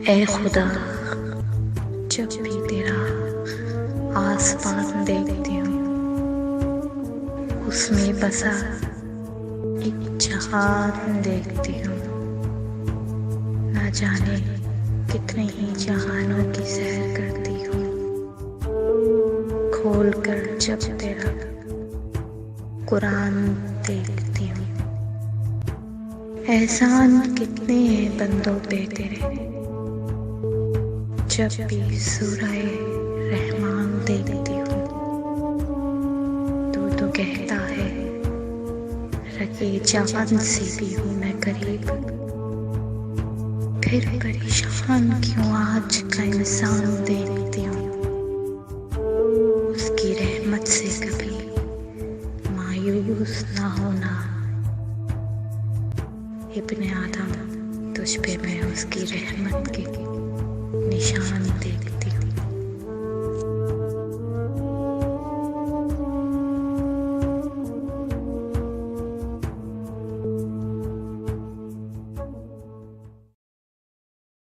ऐ खुदा, जब भी तेरा आसमान देखती हूँ, उसमें बसा एक जहान देखती हूँ। ना जाने कितने ही जहानों की सैर करती हूँ। खोल कर जब तेरा कुरान देखती हूँ। एहसान कितने हैं बंदों पे तेरे, जब भी सूरह रहमान देखती हूँ। तू तो कहता है रगे जान से भी हूँ मैं करीब, फिर परेशान क्यों आज का इंसान देखती हूँ। उसकी रहमत से कभी मायूस ना होना इब्ने आदम, तुझ पे मैं उसकी रहमत के निशान देखती